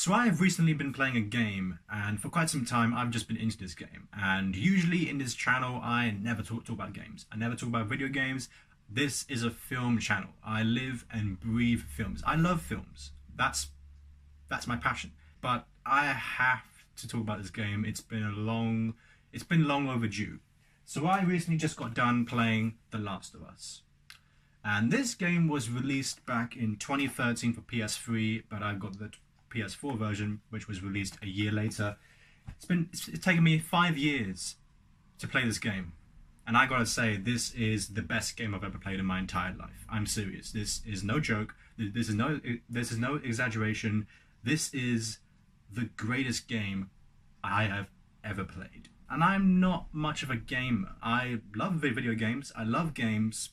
So I've recently been playing a game, and for quite some time I've just been into this game. And usually in this channel I never talk about games. I never talk about video games. This is a film channel. I live and breathe films. I love films. That's my passion. But I have to talk about this game. It's been long overdue. So I recently just got done playing The Last of Us. And this game was released back in 2013 for PS3, but I've got the PS4 version, which was released a year later. It's taken me 5 years to play this game. And I gotta say, this is the best game I've ever played in my entire life. I'm serious. This is no joke. This is no exaggeration. This is the greatest game I have ever played. And I'm not much of a gamer. I love video games. I love games,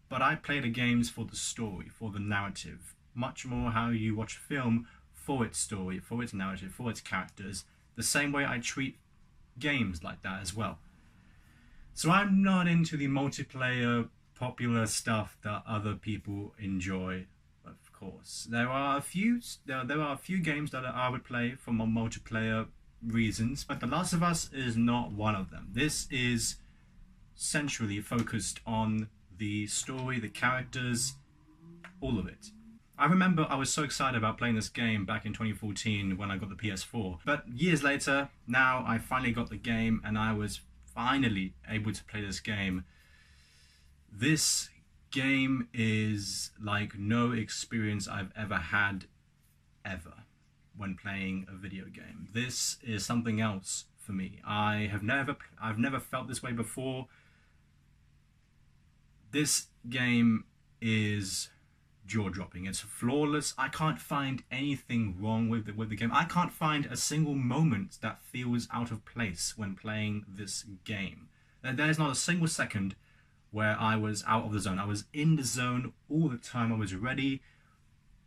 but I play the games for the story, for the narrative. Much more how you watch film for its story, for its narrative, for its characters. The same way I treat games like that as well. So I'm not into the multiplayer popular stuff that other people enjoy, of course. There are a few games that I would play for multiplayer reasons, but The Last of Us is not one of them. This is centrally focused on the story, the characters, all of it. I remember I was so excited about playing this game back in 2014 when I got the PS4. But years later, now I finally got the game and I was finally able to play this game. This game is like no experience I've ever had ever when playing a video game. This is something else for me. I've never felt this way before. This game is jaw-dropping. It's flawless. I can't find anything wrong with the game. I can't find a single moment that feels out of place when playing this game. There's not a single second where I was out of the zone. I was in the zone all the time. I was ready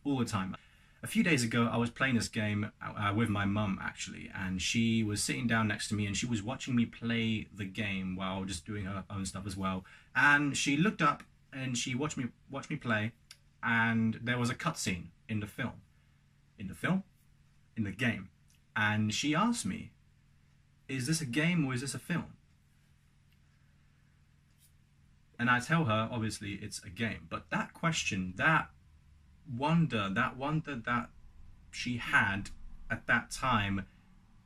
all the time. A few days ago, I was playing this game with my mum, actually, and she was sitting down next to me and she was watching me play the game while just doing her own stuff as well. And she looked up and she watched me play, and there was a cutscene in the film. In the game. And she asked me, is this a game or is this a film? And I tell her, obviously, it's a game. But that question, that wonder that she had at that time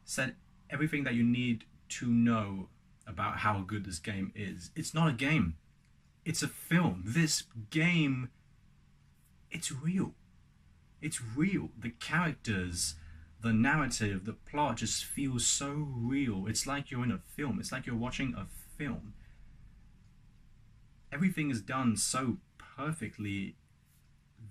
said everything that you need to know about how good this game is. It's not a game. It's a film. This game, it's real. It's real. The characters, the narrative, the plot just feels so real. It's like you're in a film. It's like you're watching a film. Everything is done so perfectly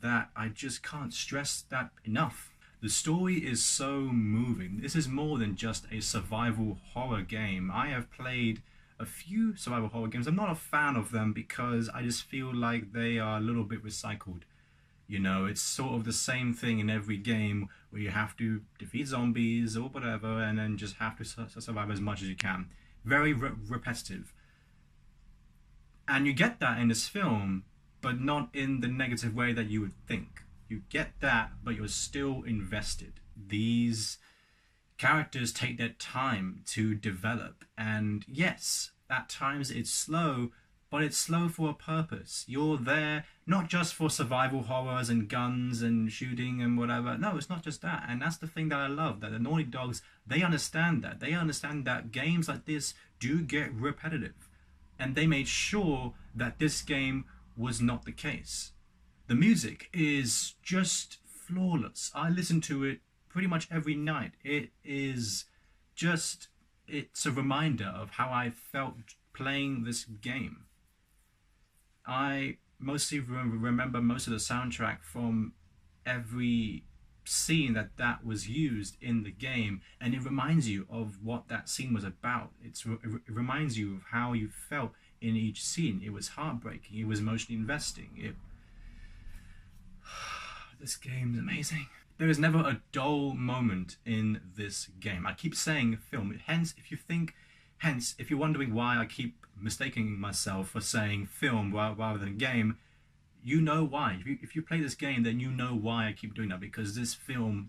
that I just can't stress that enough. The story is so moving. This is more than just a survival horror game. I have played a few survival horror games. I'm not a fan of them because I just feel like they are a little bit recycled. You know, it's sort of the same thing in every game where you have to defeat zombies or whatever and then just have to survive as much as you can. Very repetitive. And you get that in this film, but not in the negative way that you would think. You get that, but you're still invested. These characters take their time to develop, and yes, at times it's slow, but it's slow for a purpose. You're there not just for survival horrors and guns and shooting and whatever. No, it's not just that. And that's the thing that I love, that the Naughty Dogs, they understand that. They understand that games like this do get repetitive. And they made sure that this game was not the case. The music is just flawless. I listen to it pretty much every night. It's a reminder of how I felt playing this game. I mostly remember most of the soundtrack from every scene that was used in the game, and it reminds you of what that scene was about. It reminds you of how you felt in each scene. It was heartbreaking. It was emotionally investing. This game is amazing. There is never a dull moment in this game. I keep saying film. Hence, if you're wondering why I keep mistaking myself for saying film rather than game, you know why. If you play this game, then you know why I keep doing that, because this film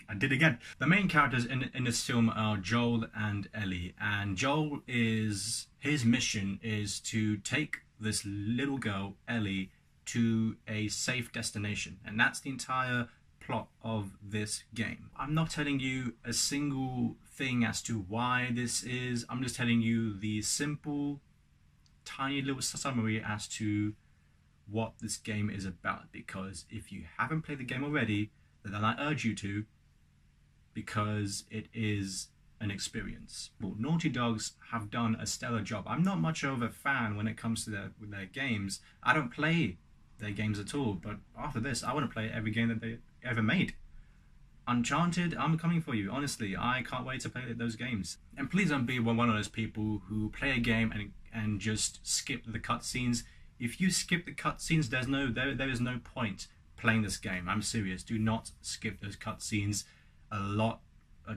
I did again. The main characters in this film are Joel and Ellie, and Joel is his mission is to take this little girl Ellie to a safe destination, and that's the entire plot of this game. I'm not telling you a single thing as to why this is. I'm just telling you the simple, tiny little summary as to what this game is about, because if you haven't played the game already, then I urge you to, because it is an experience. Well, Naughty Dogs have done a stellar job. I'm not much of a fan when it comes to their games. I don't play their games at all, but after this, I want to play every game that they ever made. Uncharted, I'm coming for you. Honestly, I can't wait to play those games. And please don't be one of those people who play a game and just skip the cutscenes. If you skip the cutscenes, there is no point playing this game. I'm serious. Do not skip those cutscenes. A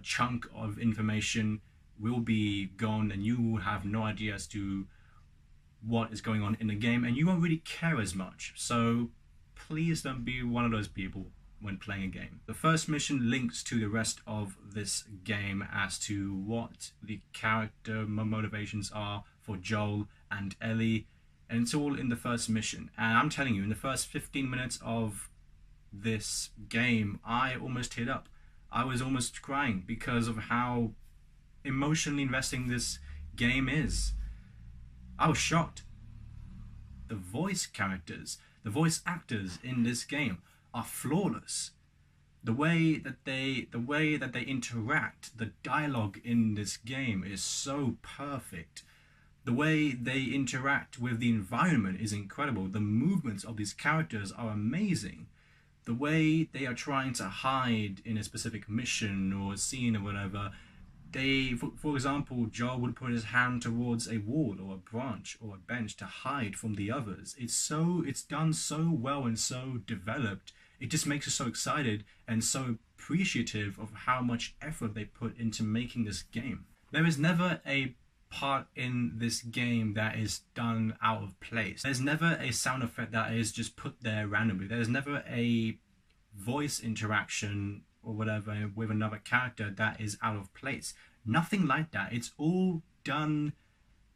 chunk of information will be gone, and you will have no idea as to what is going on in the game, and you won't really care as much. So please don't be one of those people when playing a game. The first mission links to the rest of this game as to what the character motivations are for Joel and Ellie, and it's all in the first mission. And I'm telling you, in the first 15 minutes of this game, I almost teared up. I was almost crying because of how emotionally investing this game is. I was shocked. The voice actors in this game are flawless. The way that they interact, the dialogue in this game is so perfect. The way they interact with the environment is incredible. The movements of these characters are amazing. The way they are trying to hide in a specific mission or scene or whatever, for example, Joel would put his hand towards a wall or a branch or a bench to hide from the others. It's done so well and so developed. It just makes us so excited and so appreciative of how much effort they put into making this game. There is never a part in this game that is done out of place. There's never a sound effect that is just put there randomly. There's never a voice interaction or whatever with another character that is out of place. Nothing like that. It's all done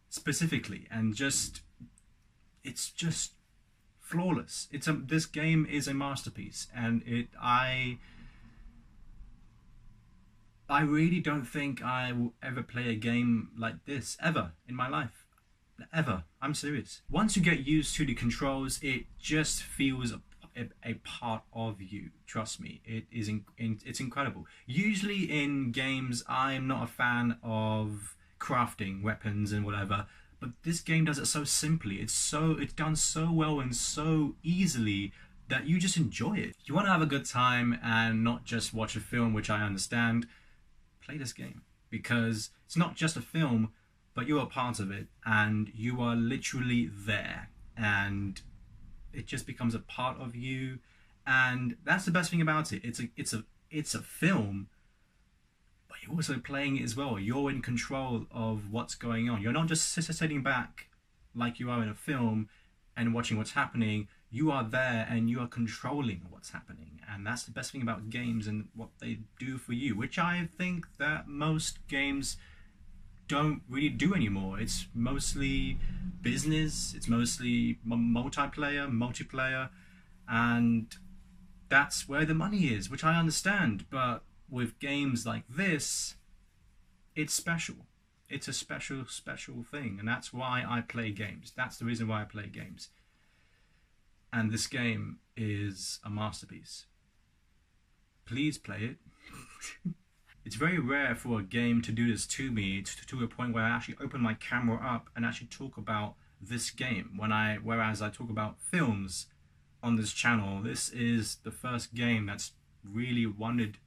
specifically, and it's just flawless. This game is a masterpiece, and I really don't think I will ever play a game like this ever in my life. Ever. I'm serious. Once you get used to the controls, it just feels a part of you. Trust me, it's incredible. Usually in games, I'm not a fan of crafting weapons and whatever, but this game does it so simply. It's done so well and so easily that you just enjoy it. If you want to have a good time and not just watch a film, which I understand, play this game, because it's not just a film, but you're a part of it, and you are literally there, and it just becomes a part of you. And that's the best thing about it. It's a film, but you're also playing it as well. You're in control of what's going on. You're not just sitting back like you are in a film and watching what's happening. You are there and you are controlling what's happening, and that's the best thing about games and what they do for you, which I think that most games don't really do anymore. It's mostly business, it's mostly multiplayer, and that's where the money is, which I understand. But with games like this, it's special. It's a special thing, and that's why I play games. That's the reason why I play games. And this game is a masterpiece. Please play it. It's very rare for a game to do this to me, to a point where I actually open my camera up and actually talk about this game. Whereas I talk about films on this channel, this is the first game that's really wanted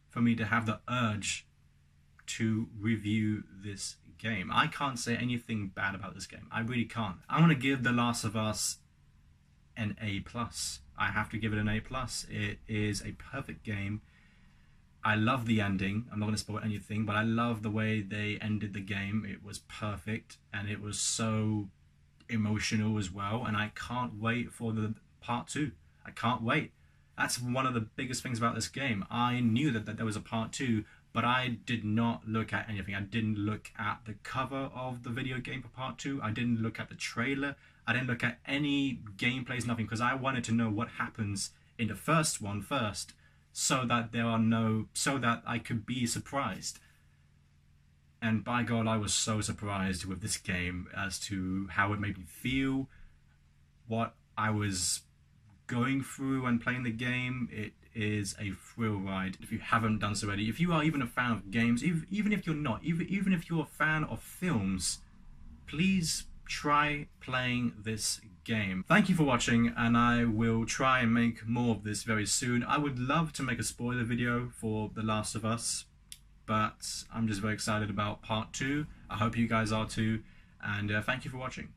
for me to have the urge to review this game. I can't say anything bad about this game. I really can't. I want to give The Last of Us an A+. I have to give it an A+. It is a perfect game. I love the ending. I'm not going to spoil anything, but I love the way they ended the game. It was perfect, and it was so emotional as well, and I can't wait for the part 2. I can't wait. That's one of the biggest things about this game. I knew that there was a part 2, but I did not look at anything. I didn't look at the cover of the video game for part 2. I didn't look at the trailer. I didn't look at any gameplays, nothing, because I wanted to know what happens in the first one first, so that so that I could be surprised. And by God, I was so surprised with this game as to how it made me feel, what I was going through and playing the game. It is a thrill ride. If you haven't done so already, if you are even a fan of games, even if you're not, even if you're a fan of films, please try playing this game. Thank you for watching, and I will try and make more of this very soon. I would love to make a spoiler video for The Last of Us, but I'm just very excited about part 2. I hope you guys are too, and thank you for watching.